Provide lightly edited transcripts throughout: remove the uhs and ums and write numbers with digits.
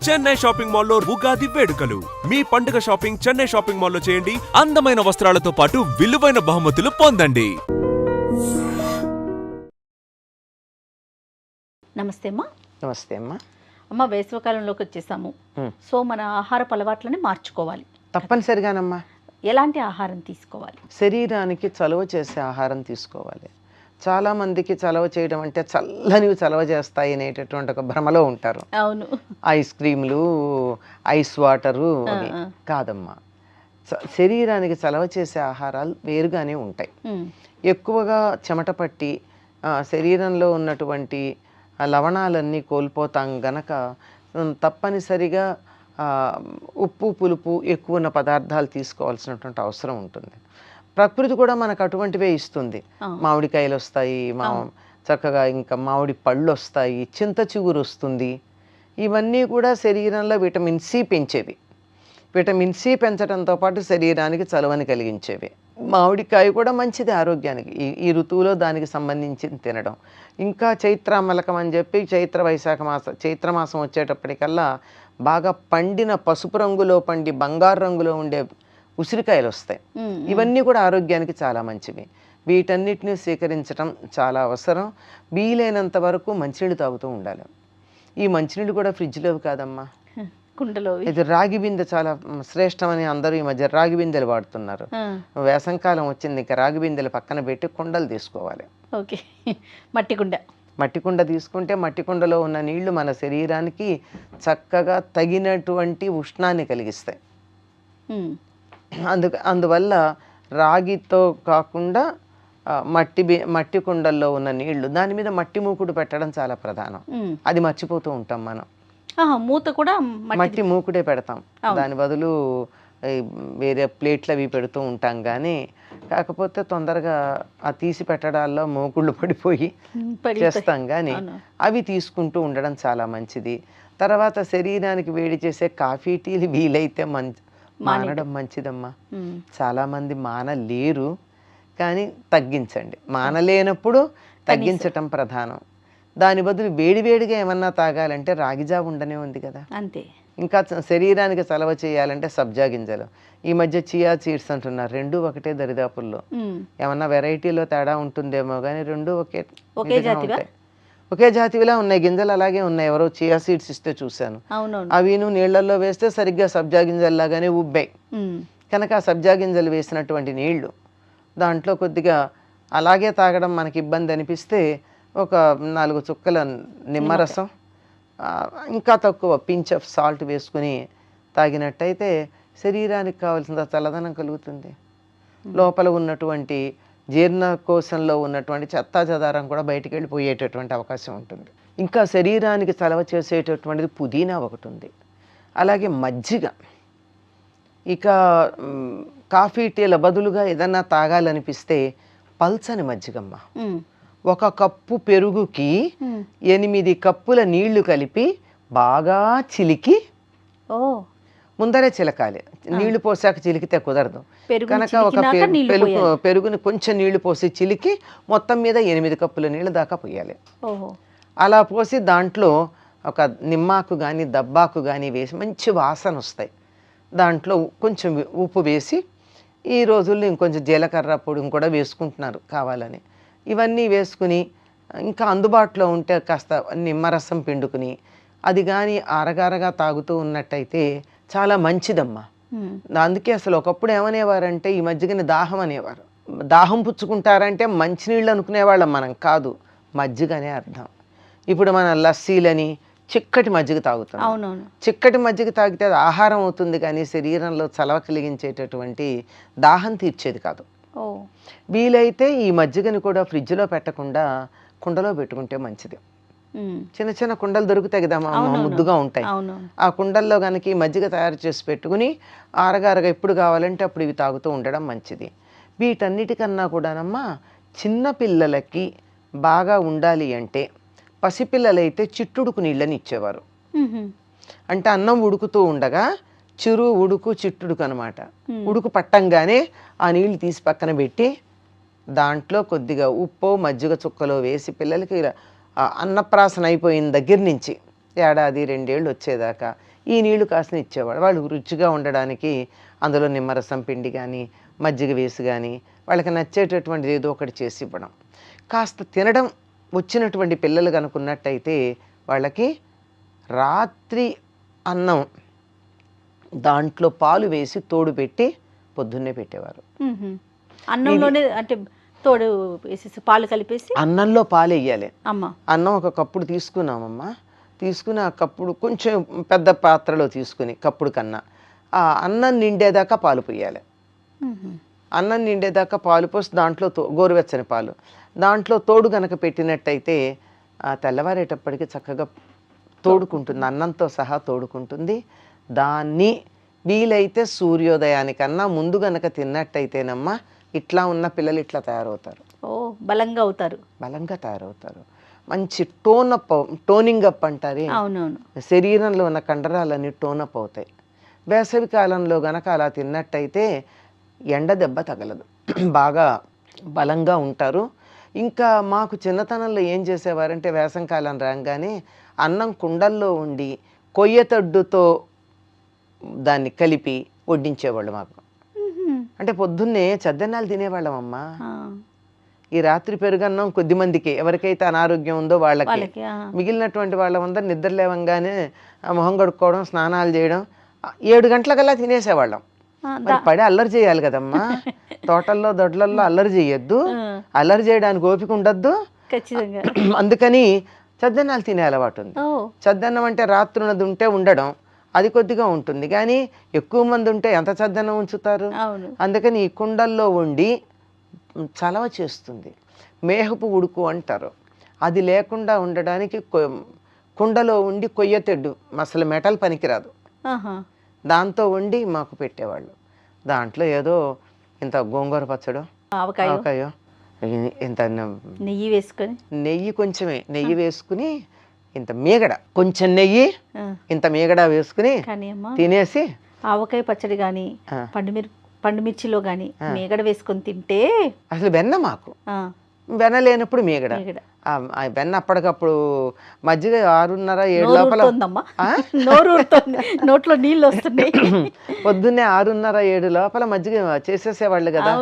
Chennai shopping మాల్లో ఉగాది వేడుకలు. మీ పండుగ షాపింగ్ చెన్నై షాపింగ్ మాల్లో చేయండి. అందమైన వస్త్రాలతో పాటు విలువైన బహుమతులు పొందండి. నమస్తే అమ్మా. నమస్తే అమ్మా. అమ్మ, వేసవికాలంలోకి వచ్చేసాము. సో మన ఆహారపు అలవాట్లని మార్చుకోవాలి తప్పనిసరిగానమ్మా. ఎలాంటి ఆహారం తీసుకోవాలి? శరీరానికి చలువ చేసే ఆహారం తీసుకోవాలి. చాలామందికి చలవ చేయడం అంటే చల్లనివి చలవ చేస్తాయి అనేటటువంటి ఒక భ్రమలో ఉంటారు. అవును, ఐస్ క్రీములు, ఐస్ వాటరు అవి కాదమ్మా. శరీరానికి చలవ చేసే ఆహారాలు వేరుగానే ఉంటాయి. ఎక్కువగా చెమట పట్టి శరీరంలో ఉన్నటువంటి లవణాలన్నీ కోల్పోతాం గనక తప్పనిసరిగా ఉప్పు పులుపు ఎక్కువ ఉన్న పదార్థాలు తీసుకోవాల్సినటువంటి అవసరం ఉంటుంది. ప్రకృతి కూడా మనకు అటువంటివే ఇస్తుంది. మామిడికాయలు వస్తాయి, చక్కగా ఇంకా మామిడి పళ్ళు వస్తాయి, చింత చిగురు వస్తుంది. ఇవన్నీ కూడా శరీరంలో విటమిన్ సి పెంచేవి. విటమిన్ సి పెంచడంతో పాటు శరీరానికి చలువని కలిగించేవి. మామిడికాయ కూడా మంచిది ఆరోగ్యానికి. ఈ ఋతువులో దానికి సంబంధించి తినడం. ఇంకా చైత్రామలకం అని చెప్పి చైత్రమాసం వచ్చేటప్పటికల్లా బాగా పండిన పసుపు రంగులో పండి బంగారు రంగులో ఉండే ఉసిరికాయలు వస్తాయి. ఇవన్నీ కూడా ఆరోగ్యానికి చాలా మంచివి. వీటన్నిటిని స్వీకరించడం చాలా అవసరం. వీలైనంత వరకు మంచినీళ్ళు తాగుతూ ఉండాలి. ఈ మంచినీళ్ళు కూడా ఫ్రిడ్జ్లోవి కాదమ్మా, కుండలో. ఇది రాగి బిందె చాలా శ్రేష్టమని అందరూ ఈ మధ్య రాగి బిందెలు వాడుతున్నారు. వేసంకాలం వచ్చింది, ఇంకా రాగి బిందెలు పక్కన పెట్టి కుండలు తీసుకోవాలి. ఓకే, మట్టి కుండ తీసుకుంటే మట్టి కుండలో ఉన్న నీళ్లు మన శరీరానికి చక్కగా తగినటువంటి ఉష్ణాన్ని కలిగిస్తాయి. అందువల్ల రాగితో కాకుండా మట్టి కుండల్లో ఉన్న నీళ్లు, దాని మీద మట్టి మూకుడు పెట్టడం చాలా ప్రధానం. అది మర్చిపోతూ ఉంటాం మనం. మూత కూడా మట్టి మూకుడే పెడతాం, దాని బదులు వేరే ప్లేట్లు అవి పెడుతూ ఉంటాం. కానీ కాకపోతే తొందరగా ఆ తీసి పెట్టడాల్లో మూకుళ్ళు పడిపోయి చేస్తాం. కానీ అవి తీసుకుంటూ ఉండడం చాలా మంచిది. తర్వాత శరీరానికి వేడి చేసే కాఫీ టీలు వీలైతే మానడం మంచిదమ్మా. చాలామంది మానలేరు, కానీ తగ్గించండి. మానలేనప్పుడు తగ్గించటం ప్రధానం. దాని బదులు వేడివేడిగా ఏమన్నా తాగాలంటే రాగిజావ ఉండనే ఉంది కదా, అంతే. ఇంకా శరీరానికి చలవ చేయాలంటే సబ్జా గింజలు. ఈ మధ్య చియా సీడ్స్ అంటున్నారు. రెండు ఒకటే దరిదాపుల్లో. ఏమన్నా వెరైటీలో తేడా ఉంటుందేమో కానీ రెండు ఒకే జాతివిలా ఉన్నాయి. గింజలు అలాగే ఉన్నాయి. ఎవరో చియా సీడ్స్ ఇస్తే చూశాను. అవిను నీళ్లలో వేస్తే సరిగ్గా సబ్జా గింజల్లాగానే ఉబ్బాయి. కనుక ఆ సబ్జా గింజలు వేసినటువంటి నీళ్లు దాంట్లో కొద్దిగా అలాగే తాగడం మనకి ఇబ్బంది అనిపిస్తే ఒక 4 చుక్కల నిమ్మరసం, ఇంకా తక్కువ పించ్ ఆఫ్ సాల్ట్ వేసుకుని తాగినట్టయితే శరీరానికి కావాల్సిన చల్లదనం కలుగుతుంది. లోపల ఉన్నటువంటి జీర్ణకోశంలో ఉన్నటువంటి చెత్తా చెదారం కూడా బయటికి వెళ్ళిపోయేటటువంటి అవకాశం ఉంటుంది. ఇంకా శరీరానికి చలవ చేసేటటువంటిది పుదీనా ఒకటి ఉంది. అలాగే మజ్జిగ. ఇక కాఫీ టీల బదులుగా ఏదన్నా తాగాలనిపిస్తే పల్చని మజ్జిగమ్మ. 1 కప్పు పెరుగుకి 8 కప్పుల నీళ్లు కలిపి బాగా చిలికి, ముందరే చిలకాలి. నీళ్లు పోసాక చిలికితే కుదరదు కనుక ఒక పెరుగుని కొంచెం నీళ్లు పోసి చిలికి మొత్తం మీద 8 కప్పుల నీళ్ళు దాకా పోయాలి. అలా పోసి దాంట్లో ఒక నిమ్మాకు కానీ దబ్బాకు కానీ వేసి మంచి వాసన వస్తాయి. దాంట్లో కొంచెం ఉప్పు వేసి, ఈ రోజుల్లో ఇంకొంచెం జీలకర్ర పొడి కూడా వేసుకుంటున్నారు కావాలని. ఇవన్నీ వేసుకుని ఇంకా అందుబాటులో ఉంటే కాస్త నిమ్మరసం పిండుకుని అది కానీ అరగరగా తాగుతూ ఉన్నట్టయితే చాలా మంచిదమ్మా. అందుకే అసలు ఒకప్పుడు ఏమనేవారంటే ఈ మజ్జిగని దాహం అనేవారు. దాహం పుచ్చుకుంటారంటే మంచినీళ్ళు అనుకునేవాళ్ళం మనం, కాదు మజ్జిగనే అర్థం. ఇప్పుడు మన లస్సీలని చిక్కటి మజ్జిగ తాగుతాం. చిక్కటి మజ్జిగ తాగితే అది ఆహారం అవుతుంది, కానీ శరీరంలో చలవ కలిగించేటటువంటి దాహం తీర్చేది కాదు. వీలైతే ఈ మజ్జిగని కూడా ఫ్రిడ్జ్లో పెట్టకుండా కుండలో పెట్టుకుంటే మంచిది. చిన్న చిన్న కుండలు దొరుకుతాయి కదా, ముద్దుగా ఉంటాయి. ఆ కుండల్లో కనుక ఈ మజ్జిగ తయారు చేసి పెట్టుకుని ఆరగారగా ఎప్పుడు కావాలంటే అప్పుడు ఇవి తాగుతూ ఉండడం మంచిది. వీటన్నిటికన్నా కూడానమ్మా చిన్న పిల్లలకి బాగా ఉండాలి అంటే, పసిపిల్లలైతే చిట్టుడుకు నీళ్ళని ఇచ్చేవారు. అంటే అన్నం ఉడుకుతూ ఉండగా ఉడుకు చిట్టుడుకు అనమాట. ఉడుకు పట్టంగానే ఆ నీళ్ళు తీసి పక్కన పెట్టి దాంట్లో కొద్దిగా ఉప్పు మజ్జిగ చుక్కలో వేసి పిల్లలకి అన్నప్రాసన అయిపోయిన దగ్గర నుంచి ఏడాది 2 ఏళ్ళు వచ్చేదాకా ఈ నీళ్లు కాసిన ఇచ్చేవాడు. వాళ్ళు రుచిగా ఉండడానికి అందులో నిమ్మరసం పిండి కానీ మజ్జిగ వేసి కానీ వాళ్ళకి నచ్చేటటువంటిది ఏదో ఒకటి చేసి ఇవ్వడం. కాస్త తినడం వచ్చినటువంటి పిల్లలు కనుకున్నట్టయితే వాళ్ళకి రాత్రి అన్నం దాంట్లో పాలు వేసి తోడు పెట్టి పొద్దున్నే పెట్టేవారు. అన్నంలోనే అంటే తోడు వేసేసి పాలు కలిపేసి అన్నంలో పాలు వేయాలి. అమ్మ అన్నం ఒక కప్పుడు తీసుకున్నామమ్మా, తీసుకుని ఆ కప్పుడు కొంచెం పెద్ద పాత్రలో తీసుకుని కప్పుడు కన్నా ఆ అన్నం నిండేదాకా పాలు పోయాలి. అన్నం నిండేదాకా పాలు పోసి దాంట్లో గోరువెచ్చని పాలు దాంట్లో తోడు కనుక పెట్టినట్టయితే ఆ తెల్లవారేటప్పటికి చక్కగా తోడుకుంటుంది, అన్నంతో సహా తోడుకుంటుంది. దాన్ని వీలైతే సూర్యోదయానికన్నా ముందు గనక తిన్నట్టయితేనమ్మా ఇట్లా ఉన్న పిల్లలు ఇట్లా తయారవుతారు. ఓ బలంగా అవుతారు, బలంగా తయారవుతారు. మంచి టోనింగ్ అప్ అంటారే, అవునవును, శరీరంలో ఉన్న కండరాలన్నీ టోనప్ అవుతాయి. వేసవి కాలంలో గనక అలా తిన్నట్టయితే ఎండ దెబ్బ తగలదు, బాగా బలంగా ఉంటారు. ఇంకా మాకు చిన్నతనంలో ఏం చేసేవారంటే వేసవికాలం రాగానే అన్నం కుండల్లో ఉండి కొయ్యతడ్డుతో దాన్ని కలిపి వడ్డించేవాళ్ళు మాకు. అంటే పొద్దున్నే చద్దన్నాలు తినేవాళ్ళం అమ్మా. ఈ రాత్రి పెరుగన్నం కొద్దిమందికి, ఎవరికైతే అనారోగ్యం ఉందో వాళ్ళకి. మిగిలినటువంటి వాళ్ళందరూ నిద్ర లేవంగానే మొహం కడుక్కోవడం, స్నానాలు చేయడం, 7 గంటలకల్లా తినేసేవాళ్ళం. మరి పడి అల్లరి చేయాలి కదమ్మా, తోటల్లో దొడ్లల్లో అల్లరి చేయొద్దు, అల్లరి చేయడానికి ఓపిక ఉండద్దు. అందుకని చద్దన్నాలు తినే అలవాటు ఉంది. చద్దన్నం అంటే రాత్రున్నది ఉంటే ఉండడం, అది కొద్దిగా ఉంటుంది, కానీ ఎక్కువ మంది ఉంటే ఎంత చద్దన్నం ఉంచుతారు. అందుకని ఈ కుండల్లో వండి చలవ చేస్తుంది. మేహపు ఉడుకు అంటారు, అది లేకుండా ఉండడానికి కుండలో ఉండి కొయ్యతెడ్డు, అసలు మెటల్ పనికిరాదు, దాంతో వండి మాకు పెట్టేవాళ్ళు. దాంట్లో ఏదో ఇంత గోంగూర పచ్చడో ఆవకాయో ఇంత నెయ్యి వేసుకొని, నెయ్యి కొంచెమే నెయ్యి వేసుకుని, ఇంత మీగడ కొంచెం నెయ్యి ఇంత మీగడ వేసుకుని తినేసి, ఆవకాయ పచ్చడి కానీ పండుమిర్చిలో కానీ మీగడ వేసుకొని తింటే అసలు వెన్న, మాకు వెన్న లేనప్పుడు మీగడ. వెన్న అప్పటికప్పుడు మజ్జిగ 6:30-7 లోపల నోట్లో నీళ్ళు వస్తున్నాయి. పొద్దున్నే 6:30-7 లోపల మజ్జిగ చేసేసేవాళ్ళు కదా,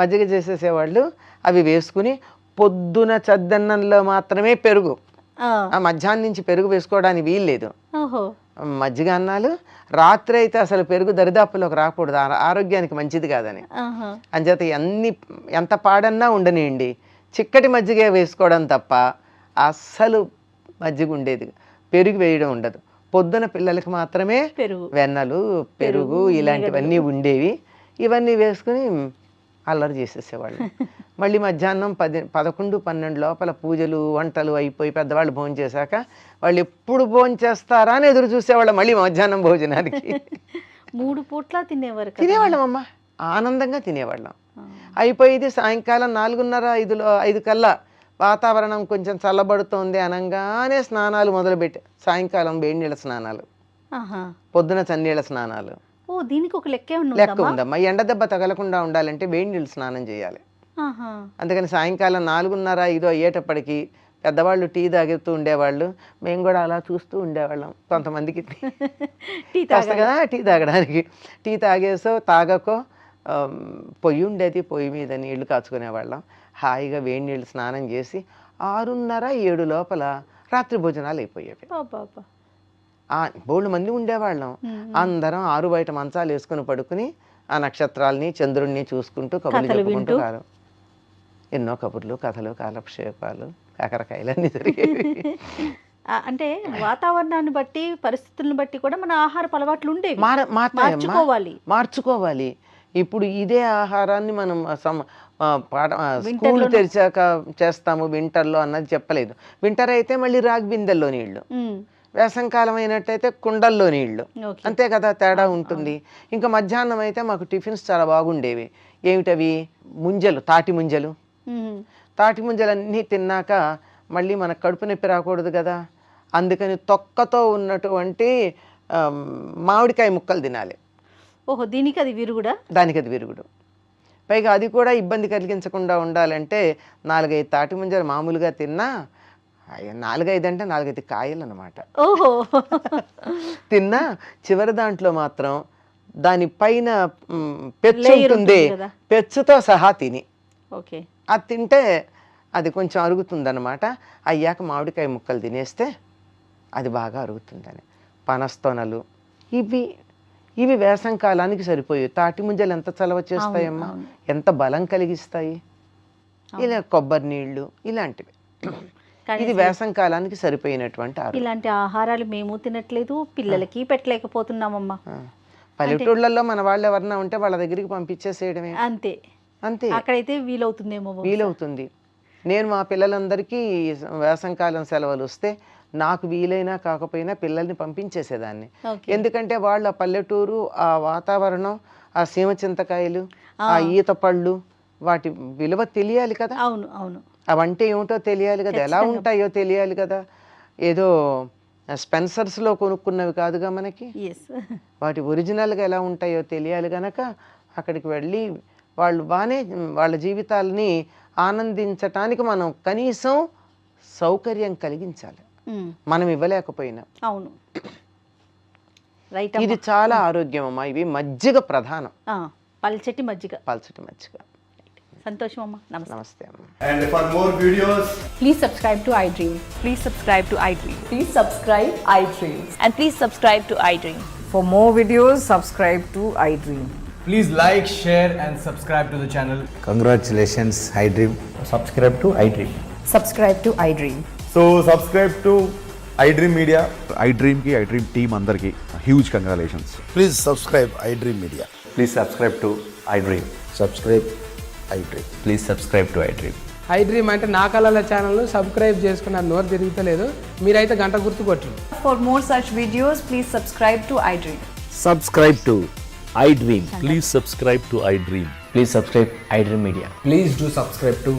మజ్జిగ చేసేసేవాళ్ళు. అవి వేసుకుని పొద్దున చద్దన్నంలో మాత్రమే పెరుగు, మధ్యాహ్నం నుంచి పెరుగు వేసుకోవడానికి వీల్లేదు. మజ్జిగ అన్నాలు రాత్రి అయితే అసలు పెరుగు దరిదాపులోకి రాకూడదు, ఆరోగ్యానికి మంచిది కాదని. అంచేత ఎంత పాడన్నా ఉండనియండి, చిక్కటి మజ్జిగ వేసుకోవడం తప్ప అస్సలు మజ్జిగ ఉండేది, పెరుగు వేయడం ఉండదు. పొద్దున పిల్లలకి మాత్రమే వెన్నలు, పెరుగు ఇలాంటివన్నీ ఉండేవి. ఇవన్నీ వేసుకుని అల్లరి చేసేసేవాళ్ళు. మళ్ళీ మధ్యాహ్నం 11-12 లోపల పూజలు వంటలు అయిపోయి పెద్దవాళ్ళు భోజనం చేశాక వాళ్ళు ఎప్పుడు భోజనం చేస్తారా అని ఎదురు చూసేవాళ్ళం. మళ్ళీ మధ్యాహ్నం భోజనానికి 3 పూట్ల తినేవాళ్ళం అమ్మ, ఆనందంగా తినేవాళ్ళం. అయిపోయేది సాయంకాలం 4:30-5 కల్లా వాతావరణం కొంచెం చల్లబడుతోంది అనగానే స్నానాలు మొదలుపెట్టి, సాయంకాలం వేడి నీళ్ళ స్నానాలు, పొద్దున చన్నీళ్ళ స్నానాలు. దీనికి ఒక లెక్క ఉందమ్మా. ఎండ దెబ్బ తగలకుండా ఉండాలంటే వేడి నీళ్ళు స్నానం చేయాలి. అందుకని సాయంకాలం 4:30-5 అయ్యేటప్పటికి పెద్దవాళ్ళు టీ తాగుతూ ఉండేవాళ్ళు, మేము కూడా అలా చూస్తూ ఉండేవాళ్ళం. కొంతమందికి కాస్త కదా టీ తాగడానికి, టీ తాగేసో తాగకో పొయ్యి ఉండేది, పొయ్యి మీద నీళ్లు కాచుకునేవాళ్ళం. హాయిగా వేడి నీళ్ళు స్నానం చేసి 6:30-7 లోపల రాత్రి భోజనాలు అయిపోయేవి. బోళ్ళు మంది ఉండేవాళ్ళం. అందరం 6 బయట మంచాలు వేసుకుని పడుకుని ఆ నక్షత్రాలని చంద్రుడిని చూసుకుంటూ కబుర్లు చెప్పుకుంటూ ఎన్నో కబుర్లు, కథలు, కాలక్షేపాలు, కాకరకాయలన్నీ జరిగేవి. అంటే వాతావరణాన్ని బట్టి, పరిస్థితులను బట్టి కూడా మన ఆహారపు అలవాట్లు ఉండేవి, మార్చుకోవాలి. ఇప్పుడు ఇదే ఆహారాన్ని మనం స్కూల్ తెరిచాక చేస్తాము వింటర్లో అన్నది చెప్పలేదు. వింటర్ అయితే మళ్ళీ రాగి బిందెల్లో నీళ్లు, వేసంకాలం అయినట్టయితే కుండల్లో నీళ్లు, అంతే కదా, తేడా ఉంటుంది. ఇంకా మధ్యాహ్నం అయితే మాకు టిఫిన్స్ చాలా బాగుండేవి. ఏమిటవి? ముంజలు, తాటి ముంజలు. తాటి ముంజలన్నీ తిన్నాక మళ్ళీ మనకు కడుపు నొప్పి రాకూడదు కదా, అందుకని తొక్కతో ఉన్నటువంటి మామిడికాయ ముక్కలు తినాలి. దీనికి అది విరుగుడా? దానికి అది విరుగుడు. పైగా అది కూడా ఇబ్బంది కలిగించకుండా ఉండాలంటే 4-5 తాటి ముంజలు మామూలుగా తిన్నా అయ్య, 4-5 అంటే 4-5 కాయలు అనమాట. ఓహో. తిన్నా చివరి దాంట్లో మాత్రం దాని పైన పెచ్చు Layer ఉంటుంది, ఉంటుంది కదా. పెచ్చుతో సహా తిని ఓకే. అది తింటే అది కొంచెం అరుగుతుందన్నమాట. అయ్యాక మామిడికాయ ముక్కలు తినేస్తే అది బాగా అరుగుతుందని. పనస్తొనలు ఇవి వేసంకాలానికి సరిపోయాయి. తాటి ముంజలు ఎంత చలవ చేస్తాయమ్మా, ఎంత బలం కలిగిస్తాయి. ఇలా కొబ్బరి నీళ్ళు ఇలాంటివి, ఇది వేసంకాలానికి సరిపోయినటువంటి ఆహారం. ఇలాంటి ఆహారాలు మేము తినట్లేదు, పిల్లలకి పెట్టలేకపోతున్నామమ్మా. పల్లెటూళ్ళల్లో మన వాళ్ళు ఎవరన్నా ఉంటే వాళ్ళ దగ్గరికి పంపించేసేయడమే. అంతే అంతే, అక్కడైతే వీలవుతుందేమో. వీలవుతుంది. నేను మా పిల్లలందరికీ వేసంకాలం సెలవులు వస్తే నాకు వీలైనా కాకపోయినా పిల్లల్ని పంపించేసేదాన్ని. ఎందుకంటే వాళ్ళ పల్లెటూరు, ఆ వాతావరణం, ఆ సీమ చింతకాయలు, ఆ ఈత పళ్ళు, వాటి విలువ తెలియాలి కదా. అవును అవును. అవంటే ఏమిటో తెలియాలి కదా, ఎలా ఉంటాయో తెలియాలి కదా. ఏదో స్పెన్సర్స్లో కొనుక్కున్నవి కాదుగా మనకి, వాటి ఒరిజినల్గా ఎలా ఉంటాయో తెలియాలి గనక అక్కడికి వెళ్ళి వాళ్ళు బాగానే వాళ్ళ జీవితాలని ఆనందించటానికి మనం కనీసం సౌకర్యం కలిగించాలి, మనం ఇవ్వలేకపోయినా. అవును, రైట్. ఇది చాలా ఆరోగ్యం అమ్మా. ఇవి మజ్జిగ ప్రధానం, పల్చటి మజ్జిగ. సంతోషం అమ్మా. నమస్తే అమ్మా. And for more videos, Please subscribe to iDream. Please subscribe to iDream. Please subscribe iDream. And please subscribe to iDream. For more videos, subscribe to iDream. please like, share and subscribe to the channel. Congratulations, iDream. Subscribe to iDream. Subscribe to iDream. So subscribe to iDream Media. iDream ki iDream team andarki huge congratulations. Please subscribe iDream Media. Please subscribe to iDream. Subscribe iDream. Please subscribe to iDream. iDream అంటే నా కళల ఛానల్ను subscribe చేసుకున్న నోరు తిరుగుతలేదు, మీరైతే గంట గుర్తు కొట్టండి. For more such videos, please subscribe to iDream. Subscribe to iDream. Please subscribe to iDream. Please subscribe iDream Media. Please do subscribe to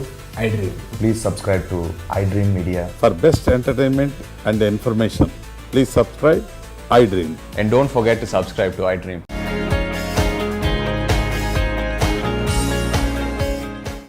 iDream. Please subscribe to iDream Media. For best entertainment and information, please subscribe iDream. And don't forget to subscribe to iDream.